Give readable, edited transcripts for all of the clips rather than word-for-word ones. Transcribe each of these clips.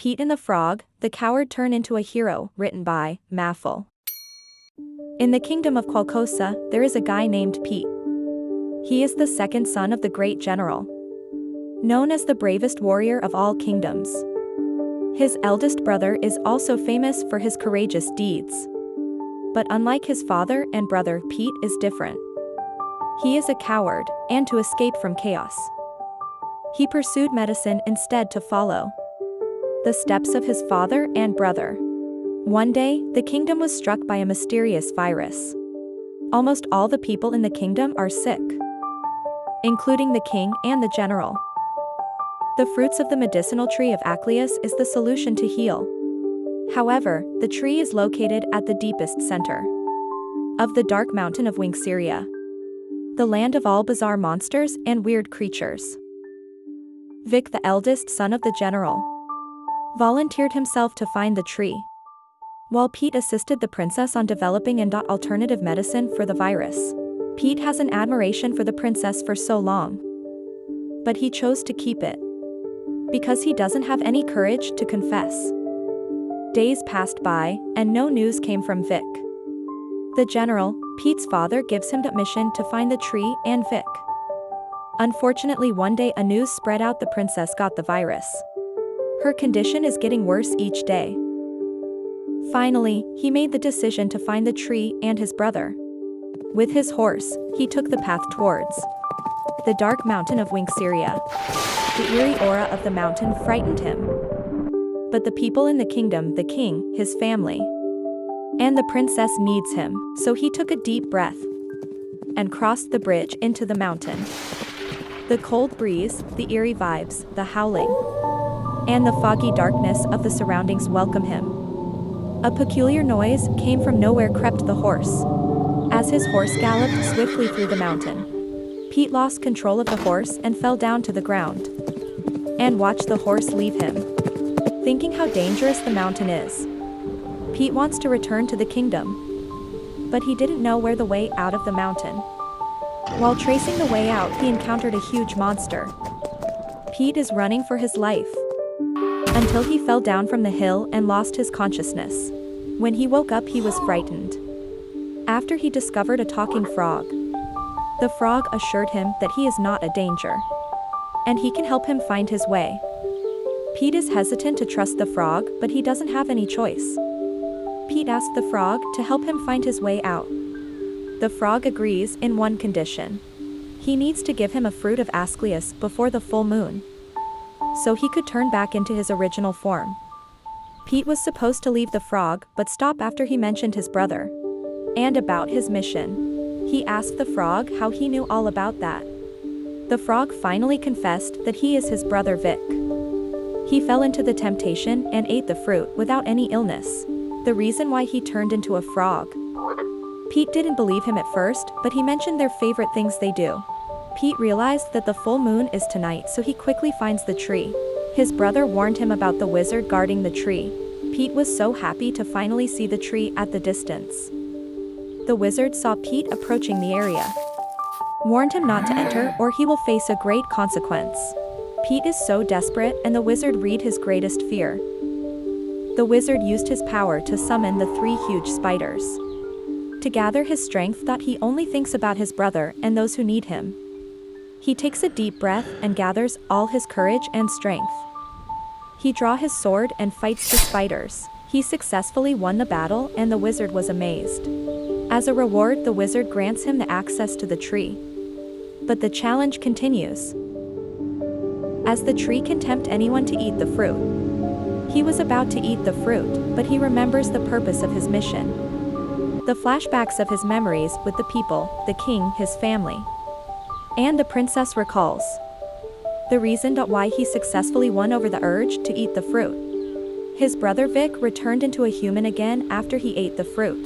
Pete and the Frog, the Coward Turn into a Hero, written by MAFL. In the kingdom of Qualcosa, there is a guy named Pete. He is the second son of the great general, known as the bravest warrior of all kingdoms. His eldest brother is also famous for his courageous deeds. But unlike his father and brother, Pete is different. He is a coward, and to escape from chaos, he pursued medicine instead to follow the steps of his father and brother. One day, the kingdom was struck by a mysterious virus. Almost all the people in the kingdom are sick, including the king and the general. The fruits of the medicinal tree of Acleus is the solution to heal. However, the tree is located at the deepest center of the dark mountain of Winxeria, the land of all bizarre monsters and weird creatures. Vic, the eldest son of the general, volunteered himself to find the tree, while Pete assisted the princess on developing an alternative medicine for the virus. Pete has an admiration for the princess for so long, but he chose to keep it because he doesn't have any courage to confess. Days passed by, and no news came from Vic. The general, Pete's father, gives him the mission to find the tree and Vic. Unfortunately, one day a news spread out the princess got the virus. Her condition is getting worse each day. Finally, he made the decision to find the tree and his brother. With his horse, he took the path towards the dark mountain of Winxeria. The eerie aura of the mountain frightened him. But the people in the kingdom, the king, his family, and the princess needs him, so he took a deep breath and crossed the bridge into the mountain. The cold breeze, the eerie vibes, the howling, and the foggy darkness of the surroundings welcome him. A peculiar noise came from nowhere. Crept the horse. As his horse galloped swiftly through the mountain, Pete lost control of the horse and fell down to the ground and watched the horse leave him. Thinking how dangerous the mountain is, Pete wants to return to the kingdom, but he didn't know where the way out of the mountain. While tracing the way out, he encountered a huge monster. Pete is running for his life until he fell down from the hill and lost his consciousness. When he woke up, he was frightened after he discovered a talking frog. The frog assured him that he is not a danger, and he can help him find his way. Pete is hesitant to trust the frog, but he doesn't have any choice. Pete asked the frog to help him find his way out. The frog agrees in one condition. He needs to give him a fruit of Ascleus before the full moon, so he could turn back into his original form. Pete was supposed to leave the frog, but stop after he mentioned his brother and about his mission. He asked the frog how he knew all about that. The frog finally confessed that he is his brother Vic. He fell into the temptation and ate the fruit without any illness. The reason why he turned into a frog. Pete didn't believe him at first, but he mentioned their favorite things they do. Pete realized that the full moon is tonight, so he quickly finds the tree. His brother warned him about the wizard guarding the tree. Pete was so happy to finally see the tree at the distance. The wizard saw Pete approaching the area, warned him not to enter or he will face a great consequence. Pete is so desperate, and the wizard read his greatest fear. The wizard used his power to summon the 3 huge spiders. To gather his strength, that he only thinks about his brother and those who need him. He takes a deep breath and gathers all his courage and strength. He draws his sword and fights the spiders. He successfully won the battle, and the wizard was amazed. As a reward, the wizard grants him the access to the tree. But the challenge continues, as the tree can tempt anyone to eat the fruit. He was about to eat the fruit, but he remembers the purpose of his mission. The flashbacks of his memories with the people, the king, his family, and the princess recalls the reason why he successfully won over the urge to eat the fruit. His brother Vic returned into a human again after he ate the fruit.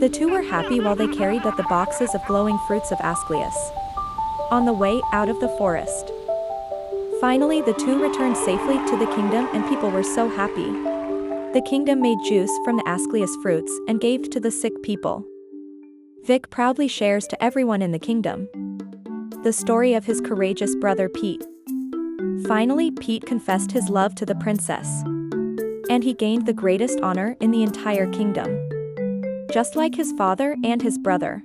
The two were happy while they carried the boxes of glowing fruits of Ascleus on the way out of the forest. Finally, the two returned safely to the kingdom, and people were so happy. The kingdom made juice from the Ascleus fruits and gave to the sick people. Vic proudly shares to everyone in the kingdom the story of his courageous brother Pete. Finally, Pete confessed his love to the princess. And he gained the greatest honor in the entire kingdom. Just like his father and his brother.